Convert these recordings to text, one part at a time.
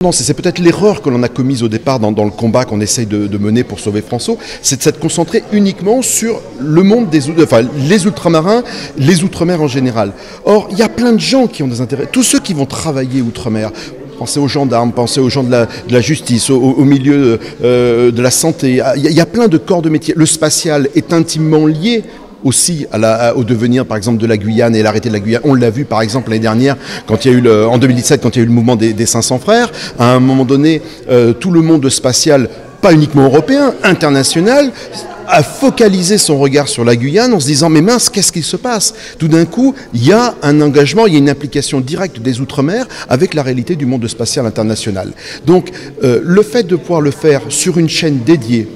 Non, c'est peut-être l'erreur que l'on a commise au départ dans le combat qu'on essaye de mener pour sauver François, c'est de s'être concentré uniquement sur le monde les ultramarins, les outre-mer en général. Or, il y a plein de gens qui ont des intérêts, tous ceux qui vont travailler outre-mer. Pensez aux gendarmes, pensez aux gens de la justice, au milieu de la santé. Il y a plein de corps de métier. Le spatial est intimement lié aussi au devenir, par exemple, de la Guyane et l'arrêté de la Guyane. On l'a vu, par exemple, l'année dernière, quand il y a eu en 2017, quand il y a eu le mouvement des 500 frères. À un moment donné, tout le monde spatial, pas uniquement européen, international, a focalisé son regard sur la Guyane en se disant « mais mince, qu'est-ce qui se passe ?» Tout d'un coup, il y a un engagement, il y a une implication directe des Outre-mer avec la réalité du monde spatial international. Donc, le fait de pouvoir le faire sur une chaîne dédiée,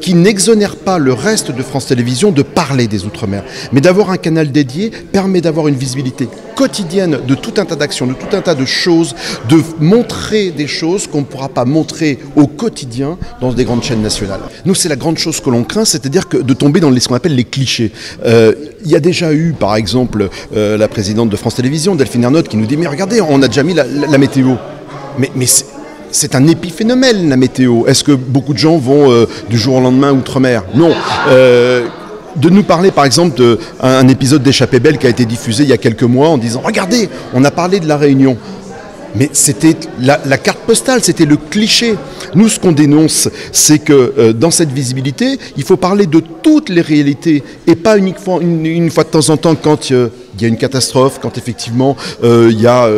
qui n'exonère pas le reste de France Télévisions de parler des Outre-mer. Mais d'avoir un canal dédié permet d'avoir une visibilité quotidienne de tout un tas d'actions, de tout un tas de choses, de montrer des choses qu'on ne pourra pas montrer au quotidien dans des grandes chaînes nationales. Nous, c'est la grande chose que l'on craint, c'est-à-dire de tomber dans ce qu'on appelle les clichés. Il y a déjà eu, par exemple, la présidente de France Télévisions, Delphine Ernotte, qui nous dit « mais regardez, on a déjà mis la météo ». Mais c'est un épiphénomène, la météo. Est-ce que beaucoup de gens vont du jour au lendemain outre-mer? Non. De nous parler, par exemple, d'un épisode d'Échappée Belle qui a été diffusé il y a quelques mois en disant « regardez, on a parlé de la Réunion ». Mais c'était la carte postale, c'était le cliché. Nous, ce qu'on dénonce, c'est que dans cette visibilité, il faut parler de toutes les réalités et pas uniquement une fois de temps en temps quand il y a une catastrophe, quand effectivement il y a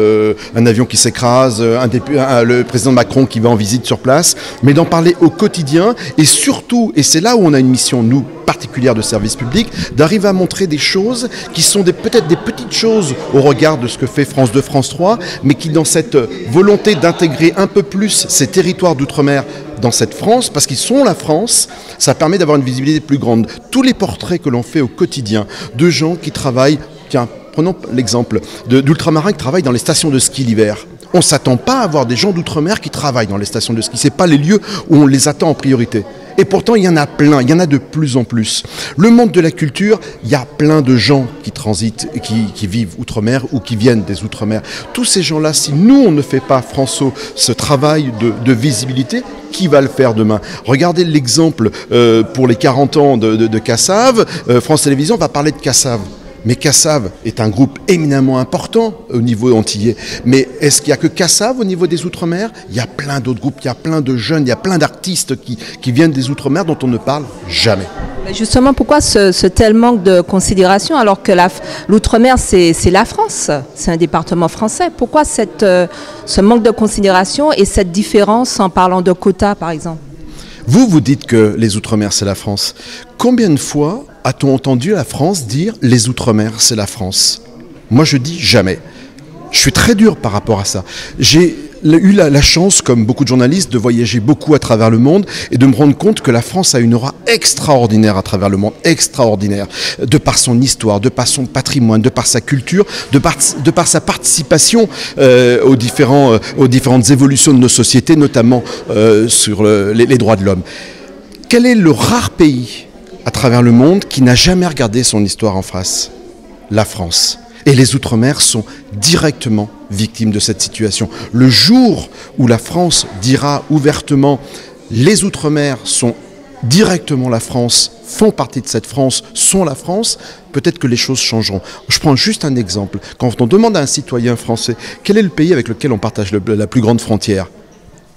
un avion qui s'écrase, le président Macron qui va en visite sur place, mais d'en parler au quotidien et surtout, et c'est là où on a une mission, nous, particulière de service public, d'arriver à montrer des choses qui sont peut-être des petites choses au regard de ce que fait France 2, France 3, mais qui dans cette volonté d'intégrer un peu plus ces territoires d'outre-mer dans cette France, parce qu'ils sont la France, ça permet d'avoir une visibilité plus grande. Tous les portraits que l'on fait au quotidien de gens qui travaillent, tiens, prenons l'exemple d'ultramarins qui travaillent dans les stations de ski l'hiver. On ne s'attend pas à avoir des gens d'outre-mer qui travaillent dans les stations de ski. Ce n'est pas les lieux où on les attend en priorité. Et pourtant, il y en a plein, il y en a de plus en plus. Le monde de la culture, il y a plein de gens qui transitent, qui vivent outre-mer ou qui viennent des outre-mer. Tous ces gens-là, si nous, on ne fait pas, François, ce travail de visibilité, qui va le faire demain? Regardez l'exemple pour les 40 ans de Cassave. France Télévisions va parler de Cassave. Mais Cassave est un groupe éminemment important au niveau antillais. Mais est-ce qu'il n'y a que Cassave au niveau des Outre-mer? Il y a plein d'autres groupes, il y a plein de jeunes, il y a plein d'artistes qui viennent des Outre-mer dont on ne parle jamais. Justement, pourquoi ce tel manque de considération alors que l'Outre-mer, c'est la France, c'est un département français? Pourquoi ce manque de considération et cette différence en parlant de quotas, par exemple? Vous dites que les Outre-mer, c'est la France. Combien de fois a-t-on entendu la France dire « les Outre-mer, c'est la France » ? Moi, je dis jamais. Je suis très dur par rapport à ça. J'ai eu la chance, comme beaucoup de journalistes, de voyager beaucoup à travers le monde et de me rendre compte que la France a une aura extraordinaire à travers le monde, extraordinaire, de par son histoire, de par son patrimoine, de par sa culture, de par sa participation aux différentes évolutions de nos sociétés, notamment sur les droits de l'homme. Quel est le rare pays à travers le monde qui n'a jamais regardé son histoire en face? La France. Et les Outre-mer sont directement victimes de cette situation. Le jour où la France dira ouvertement « les Outre-mer sont directement la France, font partie de cette France, sont la France », peut-être que les choses changeront. Je prends juste un exemple. Quand on demande à un citoyen français quel est le pays avec lequel on partage la plus grande frontière,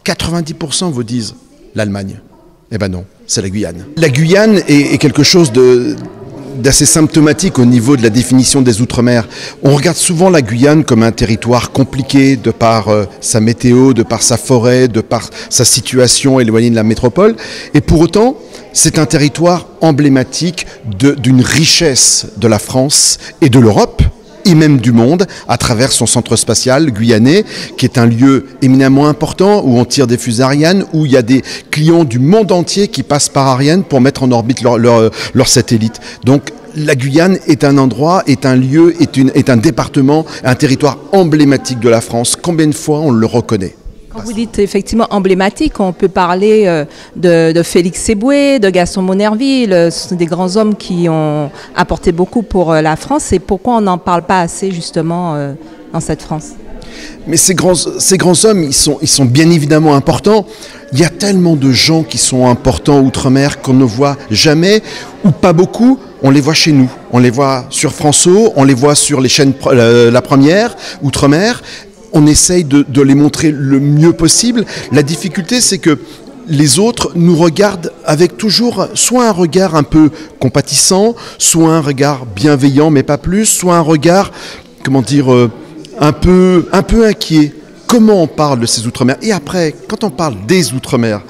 90% vous disent l'Allemagne. Eh ben non, c'est la Guyane. La Guyane est quelque chose d'assez symptomatique au niveau de la définition des Outre-mer. On regarde souvent la Guyane comme un territoire compliqué de par sa météo, de par sa forêt, de par sa situation éloignée de la métropole. Et pour autant, c'est un territoire emblématique d'une richesse de la France et de l'Europe, et même du monde, à travers son centre spatial guyanais, qui est un lieu éminemment important, où on tire des fusées Ariane, où il y a des clients du monde entier qui passent par Ariane pour mettre en orbite leur satellite. Donc la Guyane est un endroit, est un lieu, est un département, un territoire emblématique de la France. Combien de fois on le reconnaît? Quand vous dites effectivement emblématique, on peut parler de Félix Éboué, de Gaston Monnerville, ce sont des grands hommes qui ont apporté beaucoup pour la France. Et pourquoi on n'en parle pas assez justement dans cette France? Mais ces grands hommes, ils sont bien évidemment importants. Il y a tellement de gens qui sont importants outre-mer qu'on ne voit jamais, ou pas beaucoup. On les voit chez nous. On les voit sur François, on les voit sur les chaînes La Première, outre-mer. On essaye de les montrer le mieux possible. La difficulté, c'est que les autres nous regardent avec toujours soit un regard un peu compatissant, soit un regard bienveillant, mais pas plus, soit un regard, comment dire, un peu inquiet. Comment on parle de ces outre-mer? Et après, quand on parle des outre-mer,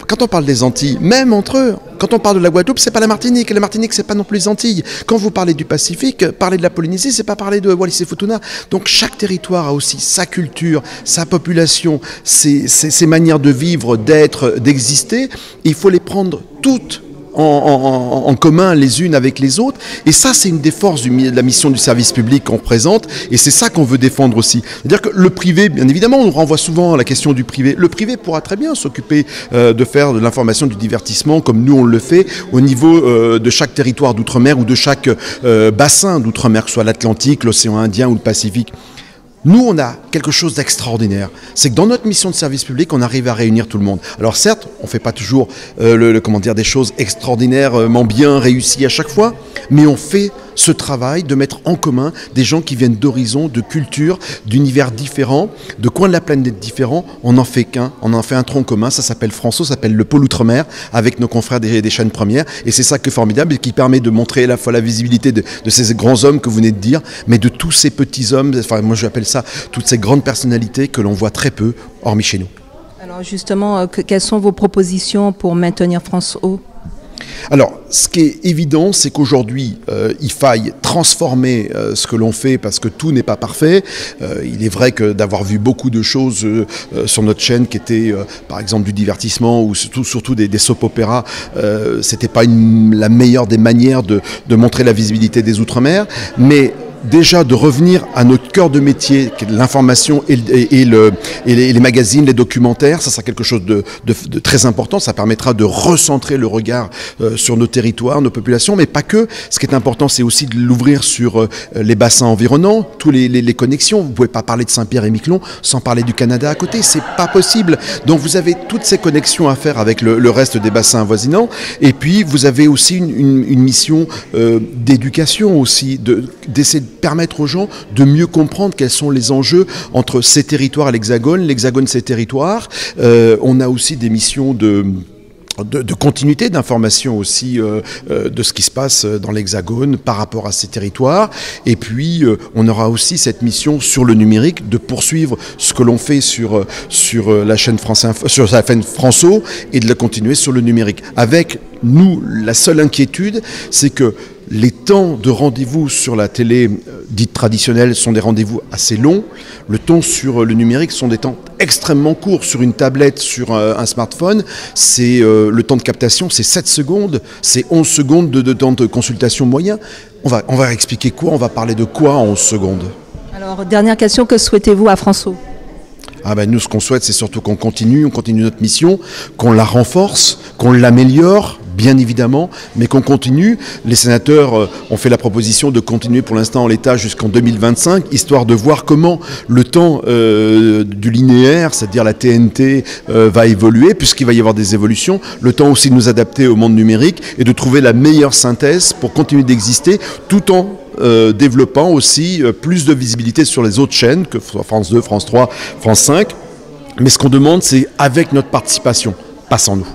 quand on parle des Antilles, même entre eux, quand on parle de la Guadeloupe, c'est pas la Martinique. La Martinique, c'est pas non plus les Antilles. Quand vous parlez du Pacifique, parler de la Polynésie, c'est pas parler de Wallis et Futuna. Donc chaque territoire a aussi sa culture, sa population, ses manières de vivre, d'être, d'exister. Il faut les prendre toutes en commun les unes avec les autres. Et ça, c'est une des forces de la mission du service public qu'on représente. Et c'est ça qu'on veut défendre aussi. C'est-à-dire que le privé, bien évidemment, on renvoie souvent à la question du privé. Le privé pourra très bien s'occuper de faire de l'information, du divertissement, comme nous on le fait, au niveau de chaque territoire d'outre-mer ou de chaque bassin d'outre-mer, que ce soit l'Atlantique, l'océan Indien ou le Pacifique. Nous, on a quelque chose d'extraordinaire. C'est que dans notre mission de service public, on arrive à réunir tout le monde. Alors certes, on ne fait pas toujours des choses extraordinairement bien réussies à chaque fois, mais on fait ce travail de mettre en commun des gens qui viennent d'horizons, de cultures, d'univers différents, de coins de la planète différents. On n'en fait qu'un, on en fait un tronc commun, ça s'appelle François, ça s'appelle le pôle outre-mer, avec nos confrères des chaînes premières. Et c'est ça qui est formidable et qui permet de montrer à la fois la visibilité de ces grands hommes que vous venez de dire, mais de tous ces petits hommes, enfin moi j'appelle ça toutes ces grandes personnalités que l'on voit très peu, hormis chez nous. Alors justement, quelles sont vos propositions pour maintenir France O ? Alors, ce qui est évident, c'est qu'aujourd'hui, il faille transformer ce que l'on fait parce que tout n'est pas parfait. Il est vrai que d'avoir vu beaucoup de choses sur notre chaîne qui étaient, par exemple, du divertissement ou surtout des soap-opéras, c'était pas la meilleure des manières de montrer la visibilité des Outre-mer, mais déjà de revenir à notre cœur de métier, qui est l'information et les magazines, les documentaires, ça sera quelque chose de très important. Ça permettra de recentrer le regard sur nos territoires, nos populations, mais pas que. Ce qui est important, c'est aussi de l'ouvrir sur les bassins environnants, tous les connexions. Vous ne pouvez pas parler de Saint-Pierre-et-Miquelon sans parler du Canada à côté, c'est pas possible. Donc vous avez toutes ces connexions à faire avec le reste des bassins avoisinants. Et puis vous avez aussi une mission d'éducation aussi, d'essayer de permettre aux gens de mieux comprendre quels sont les enjeux entre ces territoires et l'Hexagone ces territoires. On a aussi des missions de continuité d'information aussi de ce qui se passe dans l'Hexagone par rapport à ces territoires. Et puis, on aura aussi cette mission sur le numérique de poursuivre ce que l'on fait sur la chaîne sur la chaîne François et de la continuer sur le numérique. Avec nous, la seule inquiétude, c'est que les temps de rendez-vous sur la télé dite traditionnelle sont des rendez-vous assez longs. Le temps sur le numérique sont des temps extrêmement courts. Sur une tablette, sur un smartphone, c'est le temps de captation, c'est 7 secondes, c'est 11 secondes de temps de consultation moyen. On va expliquer quoi? On va parler de quoi en 11 secondes? Alors, dernière question, que souhaitez-vous à François? Nous, ce qu'on souhaite, c'est surtout qu'on continue notre mission, qu'on la renforce, qu'on l'améliore, bien évidemment, mais qu'on continue. Les sénateurs ont fait la proposition de continuer pour l'instant en l'état jusqu'en 2025, histoire de voir comment le temps du linéaire, c'est-à-dire la TNT, va évoluer, puisqu'il va y avoir des évolutions. Le temps aussi de nous adapter au monde numérique et de trouver la meilleure synthèse pour continuer d'exister, tout en développant aussi plus de visibilité sur les autres chaînes, que ce soit France 2, France 3, France 5. Mais ce qu'on demande, c'est avec notre participation, pas sans nous.